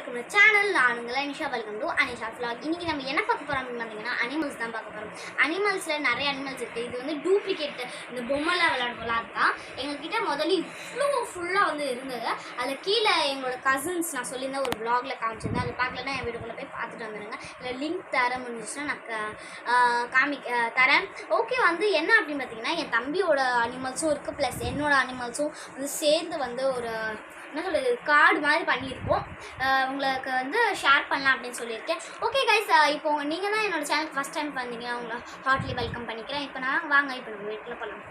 Back to channel. நானுங்களா Anisha. Welcome to Anisha vlog. இன்னைக்கு நம்ம என்ன பார்க்க போறோம் அப்படின்னு பார்த்தீங்கன்னா அனிமல்ஸ் தான் பார்க்க போறோம். அனிமல்ஸில் நிறைய அனிமல்ஸ் இருக்குது. இது வந்து டூப்ளிகேட் இந்த பொம்மைலாம் விளையாடுவோம்லாம் அதுதான். எங்ககிட்ட முதல்ல இவ்வளோ ஃபுல்லாக வந்து இருந்தது. அதில் கீழே எங்களோட கசின்ஸ் நான் சொல்லியிருந்தேன் ஒரு vlogல காமிச்சிருந்தேன். அது பார்க்கலன்னா என் வீட்டுக்குள்ளே போய் பார்த்துட்டு வந்துடுங்க. இல்லை லிங்க் தர முடிஞ்சிச்சுன்னா நான் தரேன். ஓகே, வந்து என்ன அப்படின்னு பார்த்தீங்கன்னா என் தம்பியோட அனிமல்ஸும் இருக்குது, ப்ளஸ் என்னோட அனிமல்ஸும் வந்து சேர்ந்து வந்து ஒரு என்ன சொல்கிறது கார்டு மாதிரி பண்ணியிருக்கோம். உங்களுக்கு வந்து ஷேர் பண்ணலாம் அப்படின்னு சொல்லியிருக்கேன். ஓகே கைஸ், இப்போ நீங்கள் தான் என்னோடய சேனல் ஃபஸ்ட் டைம் வந்தீங்க, உங்களை ஹார்ட்லி வெல்கம் பண்ணிக்கிறேன். இப்போ நான் வாங்க இப்போ நம்ம வீட்டில் போகலாம்.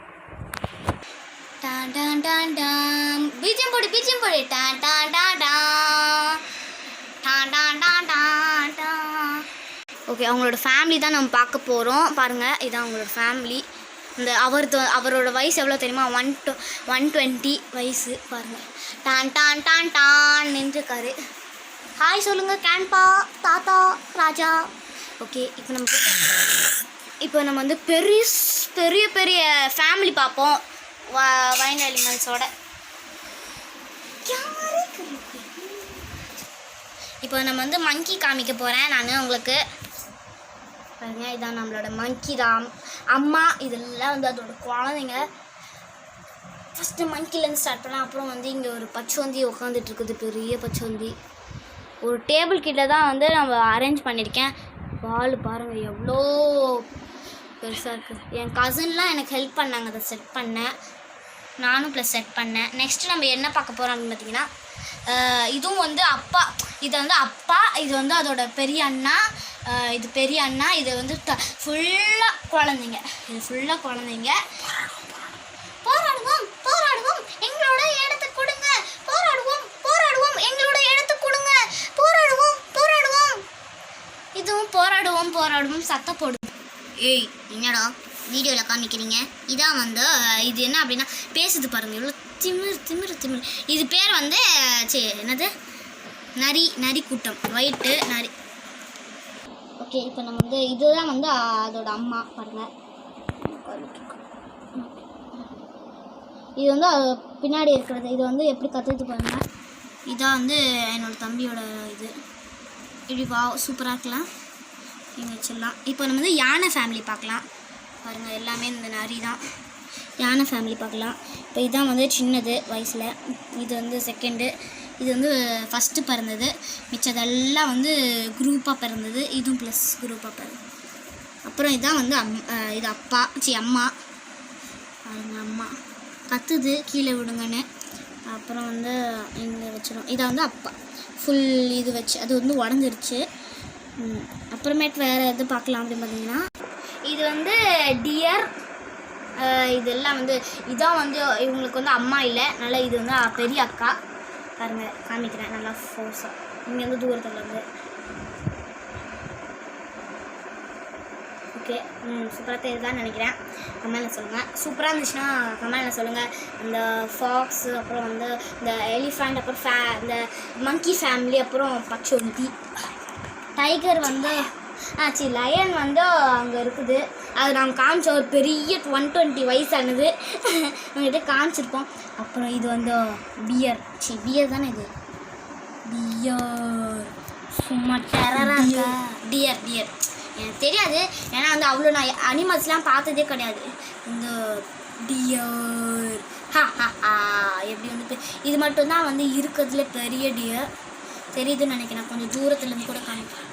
டான் டான் டான் டான் பீஜம் போடு டான் டான் டான் டான் டான் டான் டான் டான் டான். ஓகே, அவங்களோட ஃபேமிலி தான் நம்ம பார்க்க போகிறோம். பாருங்கள், இதுதான் அவங்களோட ஃபேமிலி. இந்த அவரோட வயசு எவ்வளோ தெரியுமா? 120 வயசு. பாருங்கள், டான் டான் டான் டான் நின்றுருக்காரு. ஹாய் சொல்லுங்கள் கேன்பா, தாத்தா, ராஜா. ஓகே, இப்போ நம்ம வந்து பெரிய பெரிய ஃபேமிலி பார்ப்போம் வைல்ட் அனிமல்ஸோட. இப்போ நம்ம வந்து மங்கி காமிக்க போகிறேன் நான் உங்களுக்கு. பாருங்க, இதான் நம்மளோட மங்கி தான். அம்மா இதெல்லாம் வந்து அதோட குழந்தைங்க. ஃபஸ்ட்டு மங்கிலேருந்து ஸ்டார்ட் பண்ணலாம். அப்புறம் வந்து இங்கே ஒரு பச்சோந்தி உட்காந்துட்டு இருக்குது, பெரிய பச்சோந்தி. ஒரு டேபிள் கிட்ட தான் வந்து நம்ம அரேஞ்ச் பண்ணியிருக்கேன். வால் பாருங்கள் எவ்வளோ பெருசாக இருக்குது. என் கசின்லாம் எனக்கு ஹெல்ப் பண்ணாங்க அதை செட் பண்ணேன். நானும் ப்ளஸ் செட் பண்ணேன். நெக்ஸ்ட்டு நம்ம என்ன பார்க்க போகிறோம் அப்படின்னு பார்த்தீங்கன்னா இதுவும் வந்து அப்பா. இது வந்து அப்பா, இது வந்து அதோட பெரிய அண்ணா, இது பெரிய அண்ணா. இது வந்து ஃபுல்லாக குழந்தைங்க. இது ஃபுல்லாக குழந்தைங்க. போராடுவோம் போராடுவோம் எங்களோட இடத்தை கொடுங்க, போராடுவோம் போராடுவோம் எங்களோட இடத்தை கொடுங்க, போராடுவோம் போராடுவோம். இதுவும் போராடுவோம் போராடுவோம் சத்தம் போடுது. ஏய் என்னடா வீடியோவில் காமிக்கிறீங்க? இதான் வந்து இது என்ன அப்படின்னா பேசுது பாருங்கள், எவ்வளோ திமிர். இது பேர் வந்து என்னது நரி கூட்டம், ஒயிட்டு நரி. ஓகே, இப்போ நம்ம வந்து இதுதான் வந்து அதோட அம்மா பாருங்கள். இது வந்து பின்னாடி இருக்கிறது. இது வந்து எப்படி கற்றுட்டு பாருங்கள். இதான் வந்து என்னோடய தம்பியோட இது. இப்படி சூப்பராக இருக்கலாம், இங்கே வச்சிடலாம். இப்போ நம்ம வந்து யானை ஃபேமிலி பார்க்கலாம். பாருங்கள், எல்லாமே இந்த நரி தான். யானை ஃபேமிலி பார்க்கலாம். இப்போ இதுதான் வந்து சின்னது வயசில். இது வந்து செகண்டு. இது வந்து ஃபஸ்ட்டு பிறந்தது. மிச்சதெல்லாம் வந்து குரூப்பாக பிறந்தது. இதுவும் ப்ளஸ் குரூப்பாக பிறந்தது. அப்புறம் இதுதான் வந்து இது அப்பா அம்மா. பாருங்கள், அம்மா கத்துது கீழே விடுங்கன்னு. அப்புறம் வந்து இங்கே வச்சிடும். இதை வந்து அப்பா ஃபுல் இது வச்சு அது வந்து உடஞ்சிருச்சு. அப்புறமேட்டு வேறு எது பார்க்கலாம் அப்படின்னு பார்த்தீங்கன்னா இது வந்து டியர். இதெல்லாம் வந்து இதான் வந்து இவங்களுக்கு வந்து அம்மா இல்லை, நல்லா இது வந்து பெரிய அக்கா. பாருங்கள், காமிக்கிறேன் நல்லா ஃபோர்ஸாக இங்கே வந்து தூரத்தில் இருந்து. ஓகே, சூப்பராக தெரியுதான்னு நினைக்கிறேன். கமெண்டில் சொல்லுங்கள். சூப்பராக இருந்துச்சுன்னா கமெண்டில் சொல்லுங்கள். அந்த ஃபாக்ஸு, அப்புறம் வந்து இந்த எலிஃபண்ட், அப்புறம் இந்த மங்கி ஃபேமிலி, அப்புறம் பச்சோந்தி, டைகர் வந்து லயன் வந்து அங்கே இருக்குது. அது நாங்கள் காமிச்சோம். ஒரு பெரிய 120 வயசானது அவங்ககிட்ட காமிச்சிருப்போம். அப்புறம் இது வந்து பியர் தானே இது. பியர் சும்மா டெரராக டியர் எனக்கு தெரியாது, ஏன்னா வந்து அவ்வளோ நான் அனிமல்ஸ்லாம் பார்த்ததே கிடையாது. இந்த டியர் எப்படி வந்து இது மட்டும்தான் வந்து இருக்கிறதுல பெரிய டியர் தெரியுதுன்னு நினைக்கிறேன். கொஞ்சம் தூரத்துலேருந்து கூட காமிப்பேன்.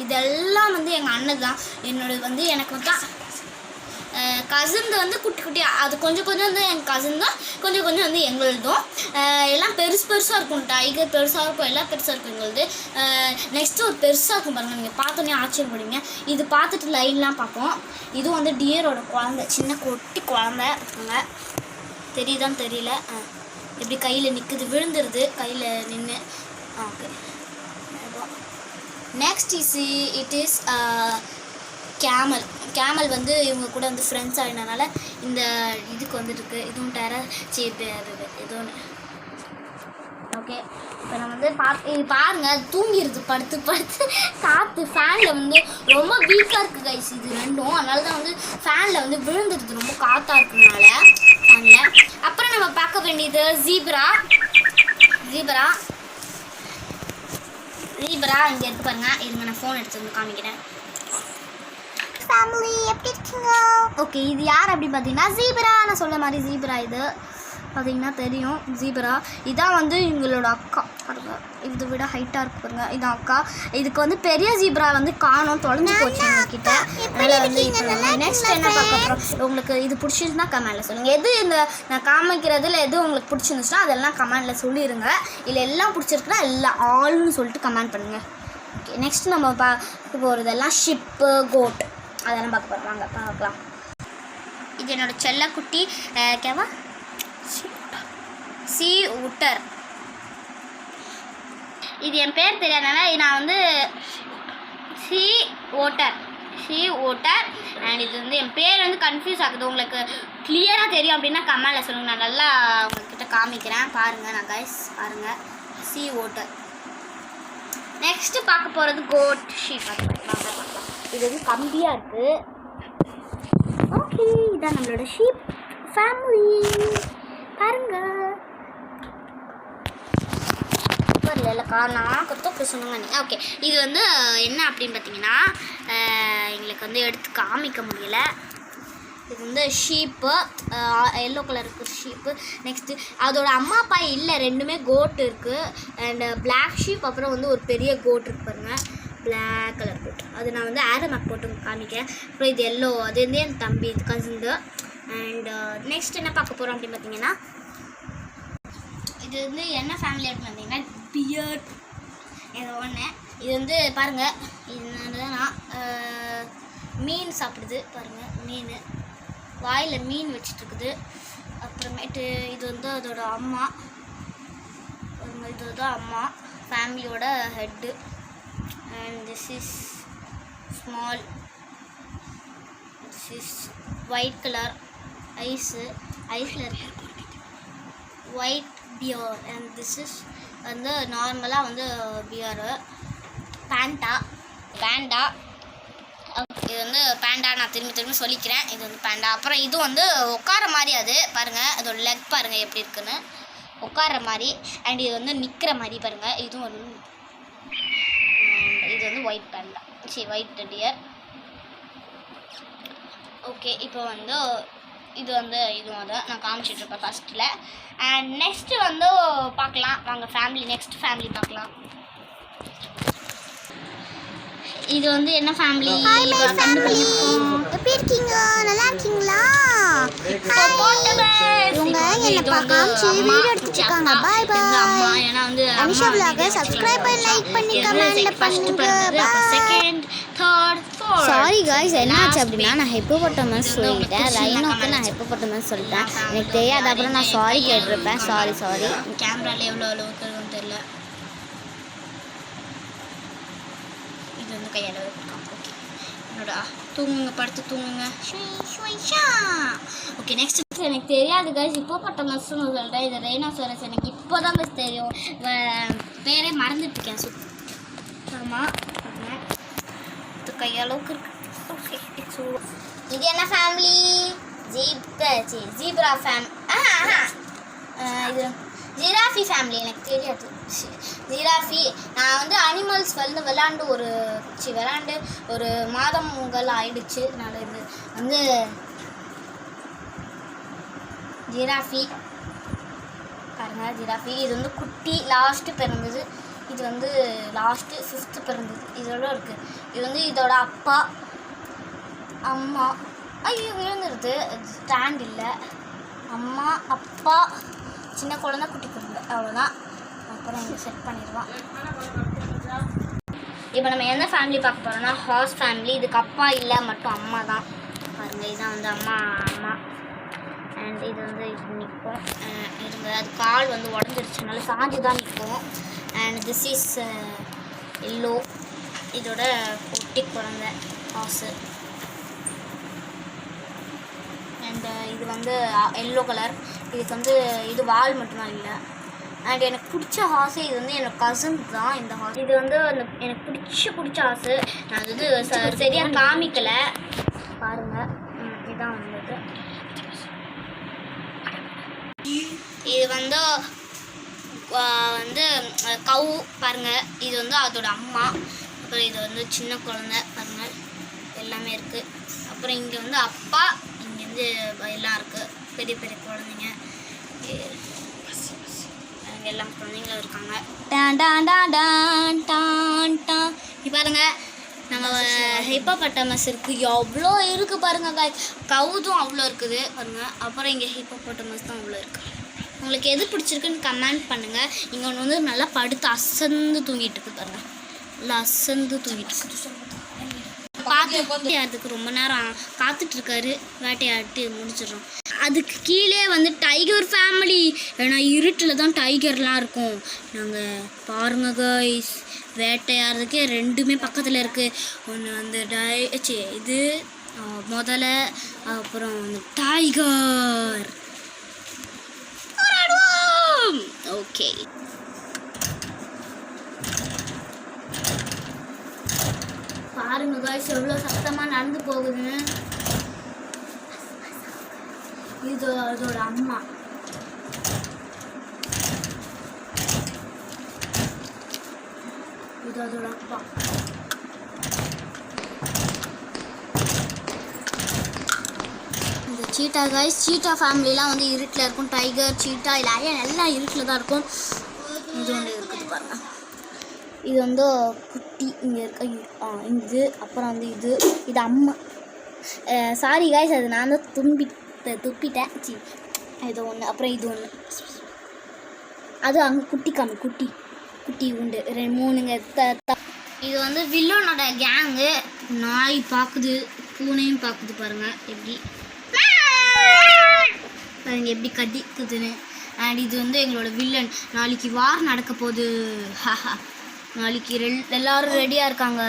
இதெல்லாம் வந்து எங்கள் அண்ணன் தான். என்னோடது வந்து எனக்கு வந்து கசின் வந்து குட்டி அது கொஞ்சம் வந்து எங்கள் கசின் தான், கொஞ்சம் வந்து எங்களுதும். எல்லாம் பெருசாக இருக்கும். டைகர் பெருசாக இருக்கும், எல்லாம் பெருசாக இருக்கும் எங்களுது. நெக்ஸ்ட்டு ஒரு பெருசாக இருக்கும் பாருங்கள், நீங்கள் பார்த்தோன்னே ஆச்சரியப்படுவீங்க. இது பார்த்துட்டு லைன்லாம் பார்ப்போம். இதுவும் வந்து டியரோட குழந்தை, சின்ன குட்டி குழந்தை இருக்குங்க. தெரியுதான்னு தெரியல, எப்படி கையில் நிற்குது, விழுந்துருது கையில் நின்று. Okay, next it is camel வந்து இவங்க கூட வந்து ஃப்ரெண்ட்ஸ் ஆகினனால இந்த இதுக்கு வந்துட்டுருக்கு. இதுவும் ஏதோ ஒன்று. ஓகே, இப்போ நம்ம வந்து பாருங்கள் தூங்கிடுது படுத்து காற்று ஃபேனில் வந்து ரொம்ப வீக்காக இருக்குது கைஸ் இது ரெண்டும். அதனால தான் வந்து ஃபேனில் வந்து விழுந்துடுது, ரொம்ப காற்றாக இருக்குனால ஃபேனில். அப்புறம் நம்ம பார்க்க வேண்டியது ஜீப்ரா. ஜீப்ரா இங்கே எடுத்து பாருங்க. இருங்க நான் ஃபோன் எடுத்து வந்து காமிக்கிறேன். ஃபேமிலி எப்படி இருக்கீங்க? ஓகே, இது யார் அப்படி பார்த்தீங்கன்னா ஜீப்ரா. நான் சொல்ல மாதிரி ஜீப்ரா இது பார்த்தீங்கன்னா தெரியும். ஜீப்ரா இதான் வந்து எங்களோட அக்கா பாருங்க. இதை விட ஹைட்டாக இருக்கு பாருங்க. இதான் அக்கா. இதுக்கு வந்து பெரிய ஜீப்ரா வந்து காணோம், தொலைஞ்சு போச்சு எங்ககிட்ட. அதனால் வந்து இப்போ நெக்ஸ்ட் என்ன பார்க்க போகிறோம். உங்களுக்கு இது பிடிச்சிருந்துன்னா கமெண்டில் சொல்லுங்கள். எது இந்த நான் காமிக்கிறதுல எது உங்களுக்கு பிடிச்சிருந்துச்சுன்னா அதெல்லாம் கமெண்டில் சொல்லிடுங்க. இல்லை எல்லாம் பிடிச்சிருக்குன்னா எல்லாம் ஆல்னு சொல்லிட்டு கமெண்ட் பண்ணுங்கள். ஓகே, நெக்ஸ்ட் நம்ம பார்க்க போகிறதெல்லாம் ஷிப்பு, கோட் அதெல்லாம் பார்க்க போகிறோம். வாங்க பார்க்கலாம். இது என்னோடய செல்லக்குட்டி கேவா சி ஊட்டர். இது என் பேர் தெரியாதனால நான் வந்து சி ஓட்டர் அண்ட் இது வந்து என் பேர் வந்து கன்ஃபியூஸ் ஆகுது. உங்களுக்கு கிளியராக தெரியும் அப்படின்னா கமெண்டில் சொல்லுங்கள். நான் நல்லா உங்கள்கிட்ட காமிக்கிறேன் பாருங்கள். நான் கைஸ் பாருங்கள், சி ஓட்டர். நெக்ஸ்ட்டு பார்க்க போகிறது கோட் ஷீப். பார்க்கலாம். இது வந்து கம்பியாக இருக்குது. ஓகே, இதான் நம்மளோட ஷீப் ஃபேமிலி பாருங்க. இல்லை காரணம் கொத்தோக்கு சொன்னாங்க. ஓகே, இது வந்து என்ன அப்படின்னு பார்த்தீங்கன்னா எங்களுக்கு வந்து எடுத்து காமிக்க முடியல. இது வந்து ஷீப்பு, எல்லோ கலருக்கு ஷீப்பு. நெக்ஸ்ட்டு அதோட அம்மா அப்பா இல்லை, ரெண்டுமே கோட் இருக்குது. அண்டு பிளாக் ஷீப், அப்புறம் வந்து ஒரு பெரிய கோட் இருக்குது பாருங்கள், பிளாக் கலர் கோட். அது நான் வந்து ஆரோ மேப் போட்டு காமிக்கிறேன். அப்புறம் இது எல்லோ, அது வந்து என் தம்பி, இது கசிந்து. அண்ட் நெக்ஸ்ட் என்ன பார்க்க போகிறோம் அப்படின்னு பார்த்தீங்கன்னா இது வந்து என்ன ஃபேமிலி அப்படின்னு பார்த்தீங்கன்னா பியர்ட் ஏதோ ஒன்று. இது வந்து பாருங்கள், இது என்னன்னா மீன் சாப்பிடுது பாருங்கள். மீன் வாயில் மீன் வச்சிட்ருக்குது. அப்புறமேட்டு இது வந்து அதோட அம்மா, இதோட அம்மா ஃபேமிலியோட head. And this is small, this is white colour ஐஸில் இருக்கு white bear. And this is வந்து நார்மலாக வந்து பியரு பேண்டா. இது வந்து பேண்டா, நான் திரும்பி சொல்லிக்கிறேன். இது வந்து பேண்டா. அப்புறம் இது வந்து உட்கார மாதிரி, அது பாருங்கள், அதோட லெக் பாருங்கள் எப்படி இருக்குன்னு, உட்கார மாதிரி. அண்ட் இது வந்து நிற்கிற மாதிரி பாருங்கள். இதுவும் ஒரு இது வந்து ஒயிட் பேண்டா, ஒயிட் டியர். ஓகே, இப்போ வந்து இது வந்து இதுவும் அதை நான் காமிச்சிட்ருப்பேன் ஃபஸ்ட்டில். அண்ட் நெக்ஸ்ட்டு வந்து பார்க்கலாம் வாங்க ஃபேமிலி. நெக்ஸ்ட் ஃபேமிலி பார்க்கலாம். இது வந்து என்ன ஃபேமிலி? எப்படி இருக்கீங்க? நல்லா இருக்கீங்களா? இவங்க என்ன பார்க்காம வீடியோ எடுத்துட்டு இருக்காங்க. Bye bye. ஏன்னா வந்து அனிஷா vlog சப்ஸ்கிரைப் பண்ணி லைக் பண்ணி கமெண்ட் பண்ணுங்க. Second, third, fourth. Sorry guys, என்னாச்சு அப்படின்னா நான் ஹிப்போபோட்டமஸ் சொல்லிட்டேன். ரைனோக்கு நான் ஹிப்போபோட்டமஸ் சொல்லிட்டேன். எனக்கு தெரியாது. அப்புறம் நான் சாரி கேட்டிருப்பேன். சாரி. கேமரால எவ்வளோ அளவுக்கு இருக்குன்னு தெரியல. இது வந்து கையால் இருக்கான். ஓகே, என்னோட தூங்குங்க, படுத்து தூங்குங்க. ஓகே, நெக்ஸ்ட் எனக்கு தெரியாது கைஸ். ஹிப்போபோட்டமஸ்னு சொல்லிட்டேன். இது ரைனோசரஸ் எனக்கு இப்போ தான் கைஸ் தெரியும். பேரே மறந்துட்டுருக்கேன் சுத்தமாக. இது கையளவுக்கு இருக்கு. ஓகே, இது என்ன ஃபேமிலி? ஜீப்ரா இது ஜிராஃபி ஃபேமிலி. எனக்கு தெரியாது ஜிராஃபி. நான் வந்து அனிமல்ஸ் வந்து விளாண்டு ஒரு மாதங்கள் ஆயிடுச்சு. அதனால் இது வந்து ஜிராஃபி பாருங்கள். ஜிராஃபி இது வந்து குட்டி லாஸ்ட்டு பிறந்தது. இது வந்து லாஸ்ட்டு 5th பிறந்தது. இதோட இருக்குது. இது வந்து இதோட அப்பா அம்மா. ஐயோ விழுந்துருது, ஸ்டாண்ட் இல்லை. அம்மா அப்பா சின்ன குழந்தை குட்டி குழந்தை அவ்வளோதான். அப்புறம் இங்கே செட் பண்ணிடுவான். இப்போ நம்ம எந்த ஃபேமிலி பார்க்க போகிறோம்னா ஹார்ஸ் ஃபேமிலி. இதுக்கு அப்பா இல்லை, மட்டும் அம்மா தான். பாருங்கள், இதுதான் வந்து அம்மா. அண்ட் இது வந்து இது நிற்கும். இது அது கால் வந்து உடஞ்சிருச்சுனால சாஞ்சு தான் நிற்கும். And this is yellow. இதோட குட்டி குழந்தை ஹார்ஸு. அண்ட் இது வந்து எல்லோ கலர். இதுக்கு வந்து இது வால் மட்டும்தான் இல்லை. அண்ட் எனக்கு பிடிச்ச ஹார்ஸு இது வந்து என்னோட கசின் தான் இந்த ஹார்ஸ். இது வந்து எனக்கு பிடிச்ச ஹார்ஸு. நான் அது வந்து சரியாக காமிக்கலை பாருங்கள். இதுதான் வந்தது. இது வந்து வந்து கவு பாருங்கள், இது வந்து அதோட அம்மா. அப்புறம் இது வந்து சின்ன குழந்தை பாருங்கள், எல்லாமே இருக்குது. அப்புறம் இங்கே வந்து அப்பா, இங்கே வந்து எல்லாம் இருக்குது, பெரிய பெரிய குழந்தைங்க, அங்கே எல்லாம் குழந்தைங்களும் இருக்காங்க. டான் டான் டான் டான் டான் டான். இது பாருங்கள், நம்ம ஹிப்போபொட்டமஸ் இருக்குது, எவ்வளோ இருக்குது பாருங்கள். கவுதும் அவ்வளோ இருக்குது பாருங்கள். அப்புறம் இங்கே ஹிப்போபொட்டமஸ் தான் அவ்வளோ இருக்குது. உங்களுக்கு எது பிடிச்சிருக்குன்னு கமெண்ட் பண்ணுங்கள். இங்கே ஒன்று வந்து நல்லா படுத்து அசந்து தூங்கிட்டு இருக்கு பாருங்கள், நல்லா அசந்து தூங்கிட்டு இருக்கு. அதுக்கு ரொம்ப நேரம் காத்துட்ருக்காரு, வேட்டையாட்டு முடிச்சிடுறோம். அதுக்கு கீழே வந்து டைகர் ஃபேமிலி, ஏன்னா இருட்டில் தான் டைகர்லாம் இருக்கும். நாங்கள் பாருங்க கைஸ், வேட்டையாடுறதுக்கே ரெண்டுமே பக்கத்தில் இருக்குது. ஒன்று வந்து இது முதல்ல, அப்புறம் வந்து டைகர். ஓகே, பாருங்க காய்ஸ் எவ்வளோ சத்தமாக நடந்து போகுதுன்னு. இது அதோட அம்மா. இது அதோட அப்பா. இந்த சீட்டா காய்ஸ், சீட்டா ஃபேமிலிலாம் வந்து இருட்டில் இருக்கும். டைகர், சீட்டா எல்லாம் இருட்டில் தான் இருக்கும். இது வந்து இருக்குது பாருங்க, இது வந்து குட்டி இங்கே இருக்க இது. அப்புறம் வந்து இது அம்மா. சாரி காய்ஸ், அது நான் தான் துப்பிட்டேன். இது ஒன்று, அப்புறம் இது ஒன்று, அது அங்கே குட்டி உண்டு, 2-3ங்க. இது வந்து வில்லனோட கேங்கு. நாய் பார்க்குது, பூனையும் பார்க்குது பாருங்கள், எப்படி பாருங்க எப்படி கடிக்குதுன்னு. அண்ட் இது வந்து எங்களோட வில்லன். நாளைக்கு வார் நடக்க போகுது. நாளைக்கு எல்லாரும் ரெடியாக இருக்காங்க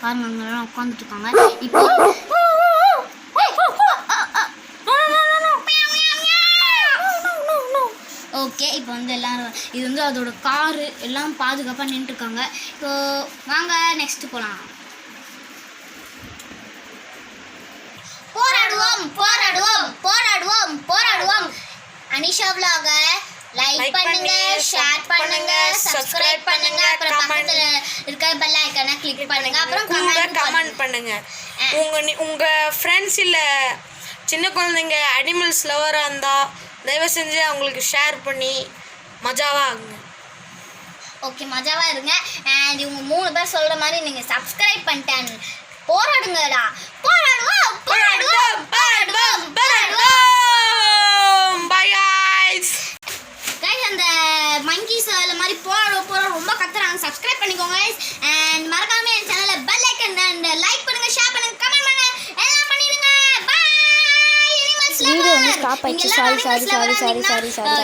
பாருங்க, அங்கெல்லாம் உட்காந்துட்டு இருக்காங்க. இப்போ ஓகே, இப்போ வந்து எல்லாரும், இது வந்து அதோட காரு, எல்லாம் பாதுகாப்பாக நின்றுருக்காங்க. இப்போ வாங்க நெக்ஸ்ட் போகலாம். போராடுவோம் போராடுவோம் போராடுவோம் போராடுவோம். அனிஷா vlog லைக் பண்ணுங்க, ஷேர் பண்ணுங்க, சப்ஸ்கிரைப் பண்ணுங்க, அப்புறம் பக்கத்துல இருக்க பெல் ஐகானை கிளிக் பண்ணுங்க, அப்புறம் கமெண்ட் பண்ணுங்க. உங்க ஃப்ரெண்ட்ஸ் இல்ல சின்ன குழந்தைங்க அனிமல்ஸ் லவரா இருந்தா தயவு செஞ்சு அவங்களுக்கு ஷேர் பண்ணி மஜாவா ஆகுங்க. ஓகே, மஜாவா இருங்க. அண்ட் இவங்க 3 பேர் சொல்ற மாதிரி நீங்க சப்ஸ்கிரைப் பண்ணிட்டேன். போராடுங்கடா, போராடுவோம் போராடுவோம் போராடுவோம் போராடுவோம். By guys. அந்த மங்கீஸ் அந்த மாதிரி போராடுவோம் ரொம்ப கத்துறாங்க. சப்ஸ்கிரைப் பண்ணிக்கோங்க गाइस. அண்ட் மறக்காம என் சேனலை பெல் ஐகான் அண்ட் லைக் பண்ணுங்க, ஷேர் பண்ணுங்க, கமெண்ட் பண்ணுங்க, எல்லாம் பண்ணிடுங்க. பை. வீடியோ வந்து ஸ்டாப் ஆயிடுச்சு. சாரி